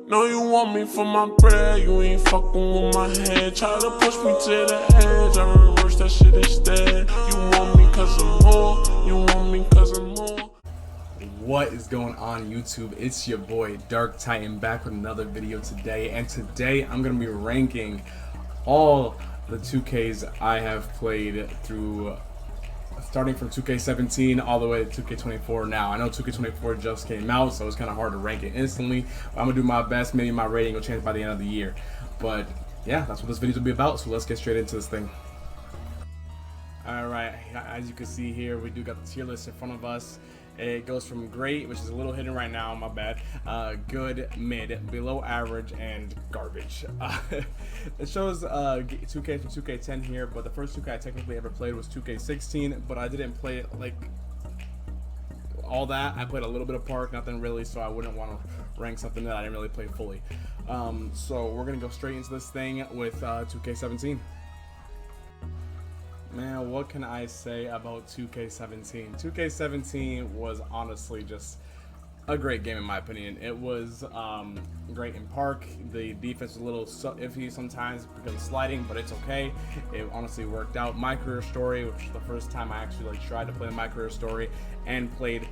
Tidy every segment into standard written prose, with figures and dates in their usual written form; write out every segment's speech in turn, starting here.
Know you want me for my bread, you ain't fucking with my head. Try to push me to the edge, I reverse that shit instead. You want me cause I'm more, you want me cause I'm more. What is going on YouTube? It's your boy Dark Titan back with another video today, and today I'm going to be ranking all the 2Ks I have played through, starting from 2K17 all the way to 2K24 now. I know 2K24 just came out, so it's kind of hard to rank it instantly. But I'm going to do my best. Maybe my rating will change by the end of the year. But yeah, that's what this video will be about, so let's get straight into this thing. Alright, as you can see here, we do got the tier list in front of us. It goes from great, which is a little hidden right now, my bad, good, mid, below average, and garbage. It shows 2K from 2K10 here, but the first 2K I technically ever played was 2K16, but I didn't play it like all that. I played a little bit of Park, nothing really, so I wouldn't want to rank something that I didn't really play fully. So we're going to go straight into this thing with 2K17. Man, what can I say about 2K17? 2K17 was honestly just a great game in my opinion. It was great in Park. The defense was a little iffy sometimes because of sliding, but it's okay. It honestly worked out. My Career Story, which was the first time I actually tried to play My Career Story and played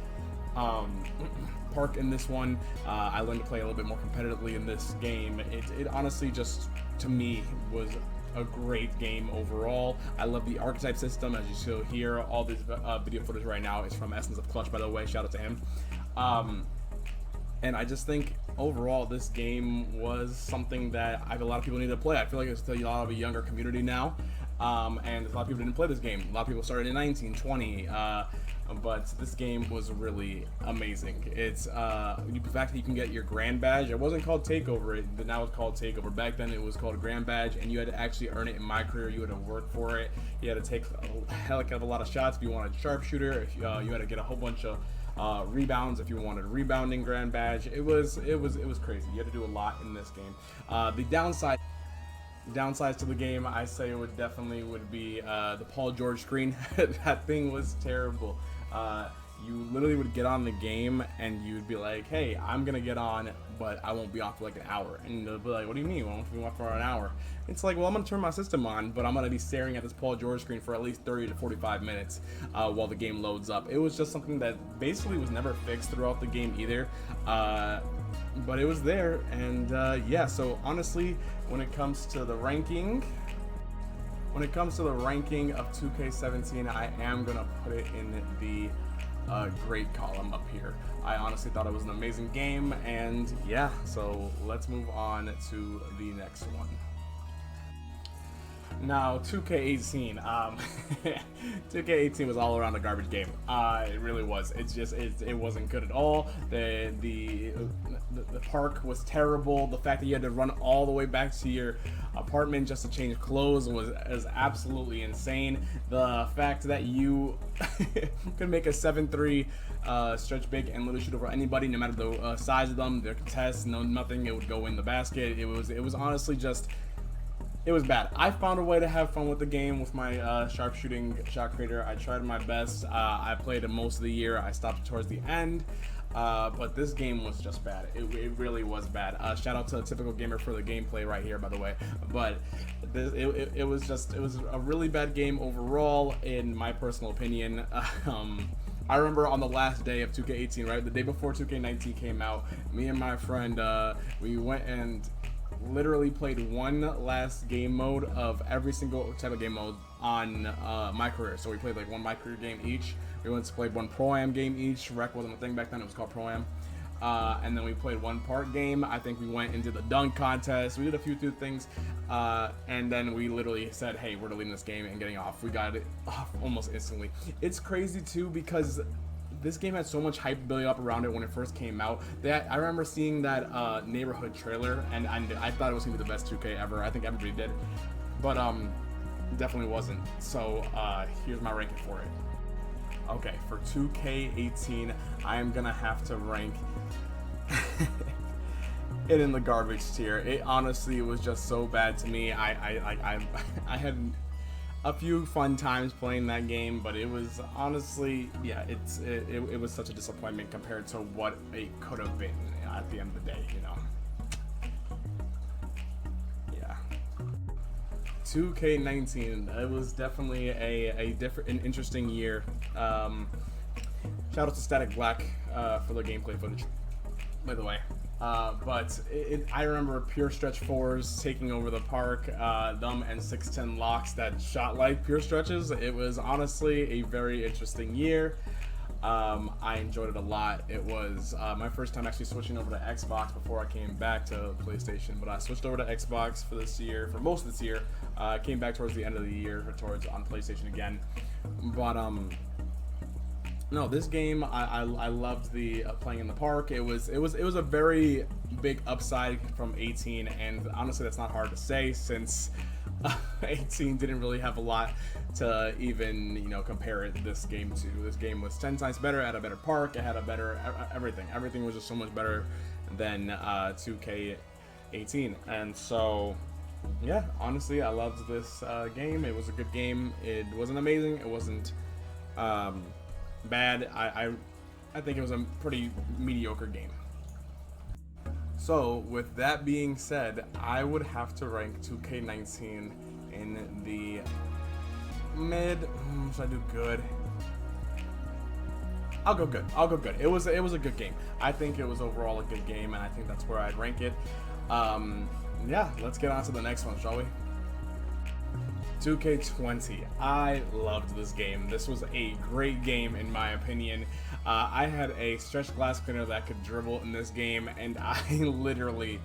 Park in this one. I learned to play a little bit more competitively in this game. It honestly just, to me, was a great game overall. I love the archetype system, as you see here. All this video footage right now is from Essence of Clutch, by the way. Shout out to him. And I just think overall this game was something that a lot of people need to play. I feel like it's still a lot of a younger community now, and a lot of people didn't play this game. A lot of people started in 19, 20, but this game was really amazing. It's the fact that you can get your Grand Badge. It wasn't called Takeover, but now it's called Takeover. Back then it was called Grand Badge, and you had to actually earn it. In My Career, you had to work for it. You had to take a heck of a lot of shots if you wanted sharpshooter. If you had to get a whole bunch of rebounds if you wanted rebounding Grand Badge. It was crazy. You had to do a lot in this game. The downsides to the game, I say, would be the Paul George screen. That thing was terrible. You literally would get on the game and you'd be like, hey, I'm gonna get on, but I won't be on for like an hour. And they'll be like, what do you mean? Why won't you be on for an hour? It's like, well, I'm gonna turn my system on, but I'm gonna be staring at this Paul George screen for at least 30 to 45 minutes while the game loads up. It was just something that basically was never fixed throughout the game either. But it was there, and yeah, so honestly, when it comes to the ranking of 2K17, I am gonna put it in the great column up here. I honestly thought it was an amazing game, and yeah, so let's move on to the next one. Now, 2K18, 2K18 was all around a garbage game. It really was. It wasn't good at all. The park was terrible. The fact that you had to run all the way back to your apartment just to change clothes was absolutely insane. The fact that you could make a 7-3 stretch big and literally shoot over anybody, no matter the size of them, their contests, nothing, it would go in the basket. It was honestly just. It was bad. I found a way to have fun with the game with my sharpshooting shot creator. I tried my best. I played it most of the year. I stopped towards the end, but this game was just bad. It really was bad. Shout out to the Typical Gamer for the gameplay right here, by the way. But it was a really bad game overall, in my personal opinion. I remember on the last day of 2K18, right, the day before 2K19 came out, me and my friend, we went and literally played one last game mode of every single type of game mode on My Career. So we played like one My Career game each. We went to play one Pro-Am game each. Rec wasn't a thing back then, it was called Pro-Am. And then we played one Park game. I think we went into the dunk contest. We did a few things. And then we literally said, hey, we're deleting this game and getting off. We got it off almost instantly. It's crazy too, because this game had so much hype building up around it when it first came out. I remember seeing that neighborhood trailer, and I thought it was gonna be the best 2K ever. I think everybody did, but definitely wasn't. So here's my ranking for it. Okay, for 2K18, I am gonna have to rank it in the garbage tier. It honestly was just so bad to me. I had a few fun times playing that game, but it was honestly, yeah, it was such a disappointment compared to what it could have been at the end of the day, you know. 2K19. It was definitely an interesting year. Shout out to Static Black for the gameplay footage, by the way. But I remember pure stretch fours taking over the park, them and 610 locks that shot like pure stretches. It was honestly a very interesting year. I enjoyed it a lot. It was my first time actually switching over to Xbox before I came back to PlayStation. But I switched over to Xbox for this year, for most of this year. I came back towards the end of the year on PlayStation again. But no, this game I loved the playing in the park. It was a very big upside from 18, and honestly that's not hard to say since 18 didn't really have a lot to even compare this game to. This game was 10 times better, it had a better park, it had a better everything. Everything was just so much better than 2K18, and so yeah, honestly I loved this game. It was a good game. It wasn't amazing, it wasn't bad. I think it was a pretty mediocre game. So with that being said, I would have to rank 2K19 in the mid. Should I do good? I'll go good. It was a good game. I think it was overall a good game, and I think that's where I'd rank it. Yeah, let's get on to the next one, shall we? 2K20. I loved this game. This was a great game in my opinion. I had a stretch glass cleaner that could dribble in this game, and I literally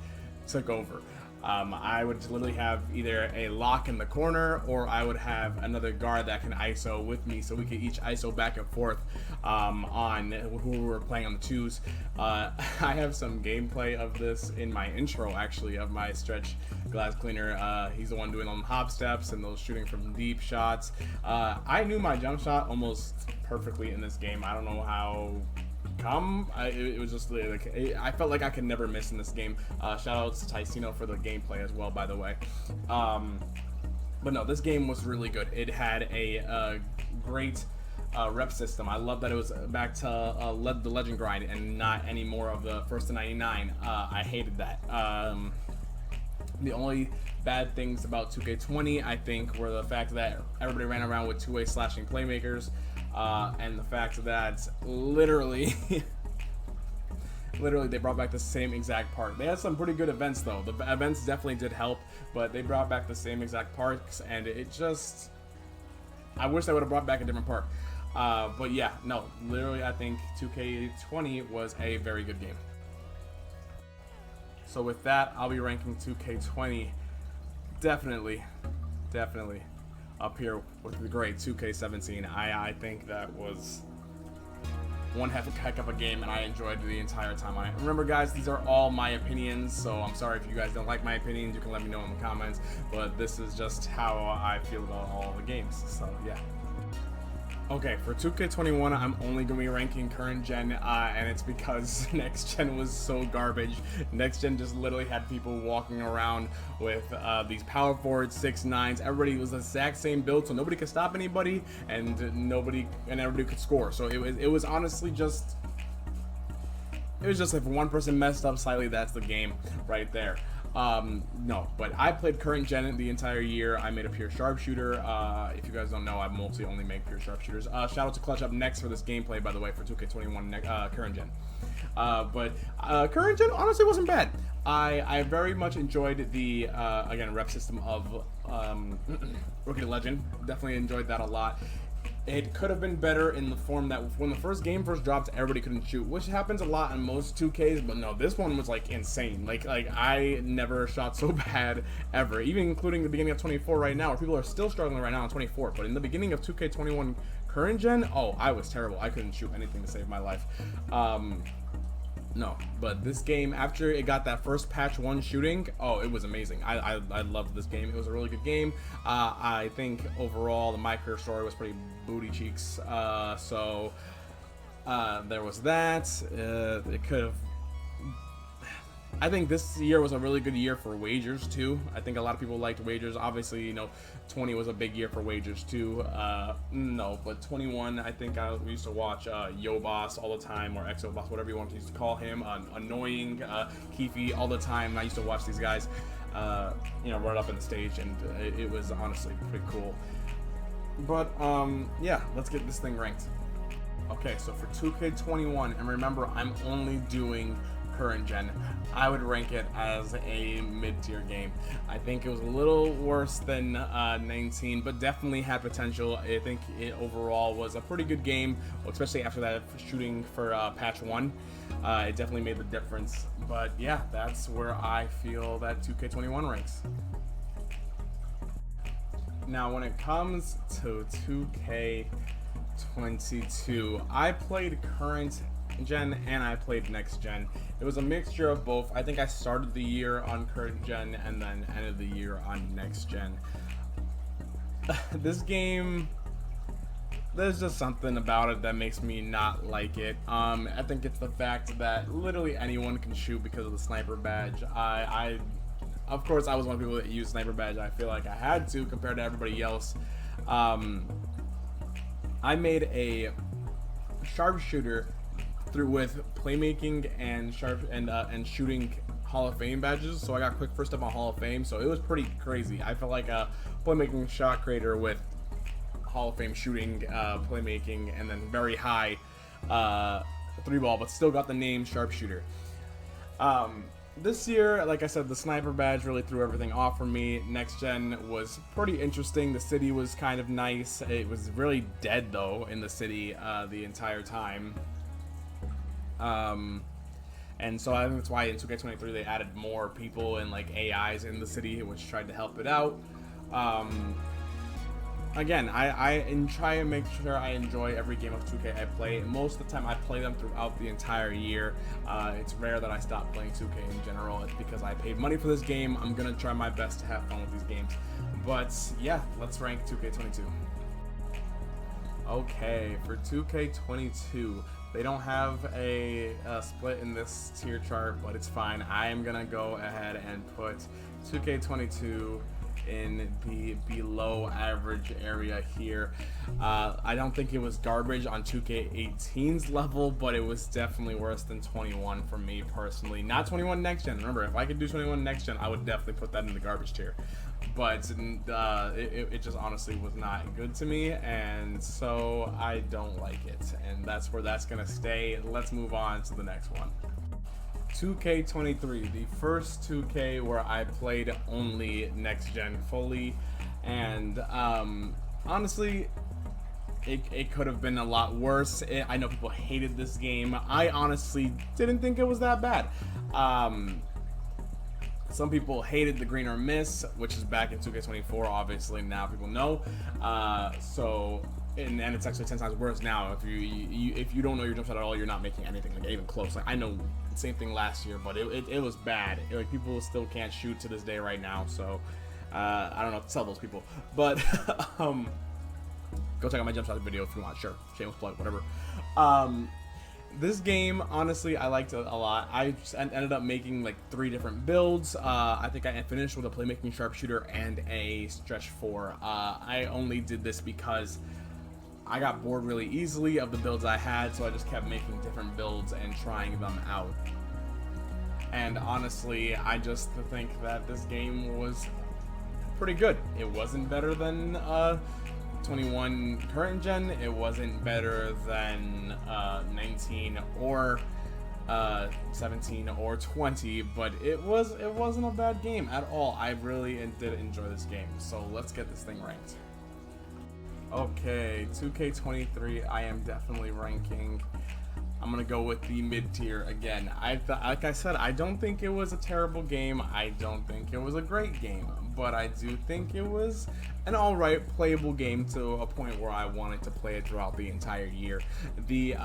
took over. I would literally have either a lock in the corner, or I would have another guard that can ISO with me, so we could each ISO back and forth on who we were playing on the twos. I have some gameplay of this in my intro, actually, of my stretch glass cleaner. He's the one doing on hop steps and those shooting from deep shots. I knew my jump shot almost perfectly in this game. I don't know how come. It was just like I felt like I could never miss in this game. Shout out to Ticino for the gameplay as well, by the way. But no, this game was really good. It had a great rep system. I love that it was back to the legend grind and not any more of the first to 99. I hated that. The only bad things about 2K20, I think, were the fact that everybody ran around with two-way slashing playmakers, and the fact that literally they brought back the same exact park. They had some pretty good events though. The events definitely did help, but they brought back the same exact parks, and it just, I wish they would have brought back a different park. But yeah, no, literally I think 2K20 was a very good game. So with that, I'll be ranking 2K20 definitely up here with the great 2K17. I think that was one heck of a game, and I enjoyed the entire time on it. Remember guys, these are all my opinions, so I'm sorry if you guys don't like my opinions. You can let me know in the comments, but this is just how I feel about all the games. So yeah. Okay, for 2K21, I'm only going to be ranking current gen, and it's because next gen was so garbage. Next gen just literally had people walking around with these power forwards, 6'9s. Everybody was the exact same build, so nobody could stop anybody, and everybody could score. So it was honestly just, it was just if one person messed up slightly, that's the game right there. No, but I played current gen the entire year. I made a pure sharpshooter. If you guys don't know, I mostly only make pure sharpshooters. Shout out to Clutch up next for this gameplay, by the way, for 2K21 current gen. But current gen honestly wasn't bad. I very much enjoyed the again rep system of Rookie to Legend. Definitely enjoyed that a lot. It could have been better in the form that when the first game first dropped, everybody couldn't shoot, which happens a lot in most 2Ks, but no, this one was like insane. Like I never shot so bad ever, even including the beginning of 24 right now, where people are still struggling right now on 24. But in the beginning of 2K21 current gen, oh, I was terrible. I couldn't shoot anything to save my life. No, but this game, after it got that first patch 1 shooting, oh, it was amazing. I loved this game. It was a really good game. I think overall the micro story was pretty booty cheeks. So there was that. It could have. I think this year was a really good year for wagers too. I think a lot of people liked wagers. Obviously, 20 was a big year for wagers too. No, but 21, I think we used to watch Yo Boss all the time, or Exo Boss, whatever you want to use to call him. Annoying Keefe all the time. I used to watch these guys. you know, run up in the stage, and it was honestly pretty cool. But yeah, let's get this thing ranked. Okay, so for 2K21, and remember, I'm only doing current gen, I would rank it as a mid-tier game. I think it was a little worse than 19, but definitely had potential. I think it overall was a pretty good game, especially after that shooting for patch 1. It definitely made the difference. But yeah, that's where I feel that 2K21 ranks. Now, when it comes to 2K22, I played current gen and I played next gen. It was a mixture of both. I think I started the year on current gen and then ended the year on next gen. This game, there's just something about it that makes me not like it. I think it's the fact that literally anyone can shoot because of the sniper badge. Of course, I was one of the people that used sniper badge. I feel like I had to compared to everybody else. I made a sharpshooter with playmaking and shooting Hall of Fame badges. So I got quick first up on Hall of Fame. So it was pretty crazy. I felt like a playmaking shot creator with Hall of Fame shooting, playmaking, and then very high 3-ball, but still got the name sharpshooter. This year, like I said, the sniper badge really threw everything off for me. Next gen was pretty interesting. The city was kind of nice. It was really dead though in the city the entire time. And so I think that's why in 2K23 they added more people and like AIs in the city, which tried to help it out. Again, I try and make sure I enjoy every game of 2K I play. Most of the time I play them throughout the entire year. It's rare that I stop playing 2K in general. It's because I paid money for this game. I'm gonna try my best to have fun with these games. But yeah, let's rank 2K22. Okay, for 2K22, they don't have a split in this tier chart, but it's fine. I am gonna go ahead and put 2K22 in the below average area here. I don't think it was garbage on 2K18's level, but it was definitely worse than 21 for me personally. Not 21 next gen. Remember, if I could do 21 next gen, I would definitely put that in the garbage tier. But it just honestly was not good to me, and so I don't like it, and that's where that's gonna stay. Let's move on to the next one. 2K23, the first 2K where I played only next gen fully, and honestly, it could have been a lot worse. I know people hated this game. I honestly didn't think it was that bad. Some people hated the green or miss, which is back in 2K24. Obviously, now people know. And it's actually 10 times worse now. If you don't know your jump shot at all, you're not making anything like even close. Like I know the same thing last year, but it was bad. Like people still can't shoot to this day right now. So I don't know what to tell those people, but go check out my jump shot video if you want. Sure, shameless plug, whatever. This game, honestly, I liked it a lot. I just ended up making like 3 different builds. I think I finished with a playmaking sharpshooter and a stretch 4. I only did this because I got bored really easily of the builds I had, so I just kept making different builds and trying them out. And honestly, I just think that this game was pretty good. It wasn't better than 21 current gen. It wasn't better than 19 or 17 or 20, but it wasn't a bad game at all. I really did enjoy this game. So let's get this thing ranked. Okay, 2K23, I am definitely ranking. I'm gonna go with the mid tier again. Like I said, I don't think it was a terrible game. I don't think it was a great game, but I do think it was an alright playable game to a point where I wanted to play it throughout the entire year. The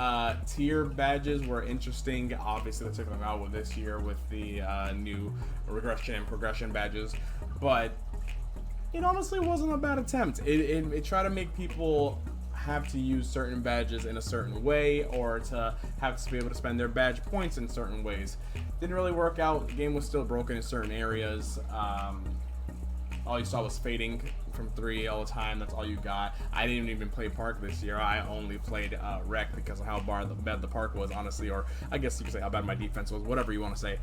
tier badges were interesting. Obviously, they took them out with this year with the new regression and progression badges, but it honestly wasn't a bad attempt. It tried to make people have to use certain badges in a certain way, or to have to be able to spend their badge points in certain ways. Didn't really work out. The game was still broken in certain areas. All you saw was fading from 3 all the time. That's all you got. I didn't even play Park this year. I only played Rec because of how bad the Park was, honestly, or I guess you could say how bad my defense was, whatever you want to say.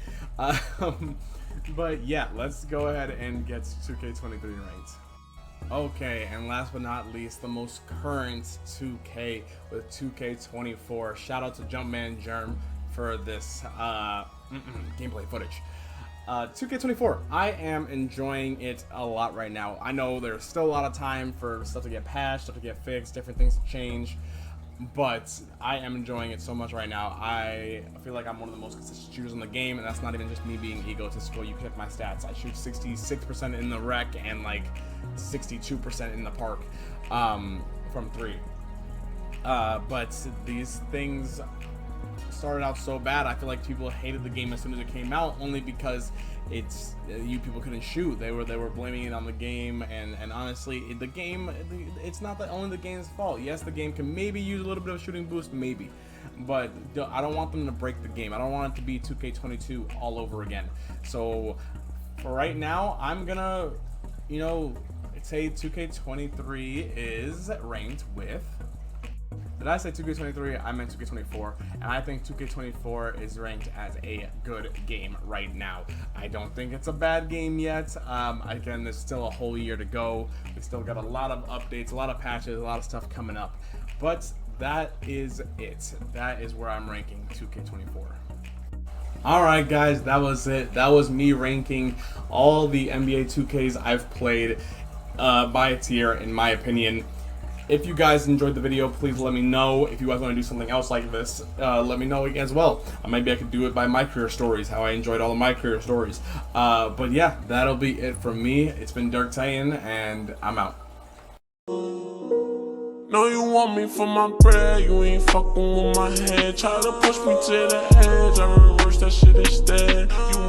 But yeah, let's go ahead and get 2K23 ranked. Okay, and last but not least, the most current 2K with 2K24. Shout out to Jumpman Germ for this gameplay footage. 2K24, I am enjoying it a lot right now. I know there's still a lot of time for stuff to get patched, stuff to get fixed, different things to change, but I am enjoying it so much right now. I feel like I'm one of the most consistent shooters in the game, and that's not even just me being egotistical. You check my stats. I shoot 66% in the Rec and like 62% in the Park from 3. But these things started out so bad. I feel like people hated the game as soon as it came out, only because it's you people couldn't shoot. They were blaming it on the game, and honestly, it's not only the game's fault. Yes, the game can maybe use a little bit of shooting boost, maybe, but I don't want them to break the game. I don't want it to be 2K22 all over again. So for right now, I'm gonna, say 2K23 is ranked with. Did I say 2K23? I meant 2K24, and I think 2K24 is ranked as a good game right now. I don't think it's a bad game yet. Again, there's still a whole year to go. We still got a lot of updates, a lot of patches, a lot of stuff coming up. But that is it. That is where I'm ranking 2K24. Alright guys, that was it. That was me ranking all the NBA 2Ks I've played by tier, in my opinion. If you guys enjoyed the video, please let me know. If you guys want to do something else like this, let me know as well. Maybe I could do it by my career stories, how I enjoyed all of my career stories. But yeah, that'll be it from me. It's been Dirk Tayan, and I'm out. No, you want me for my bread, you ain't fucking with my head. Try to push me to the edge, I reverse that shit instead. You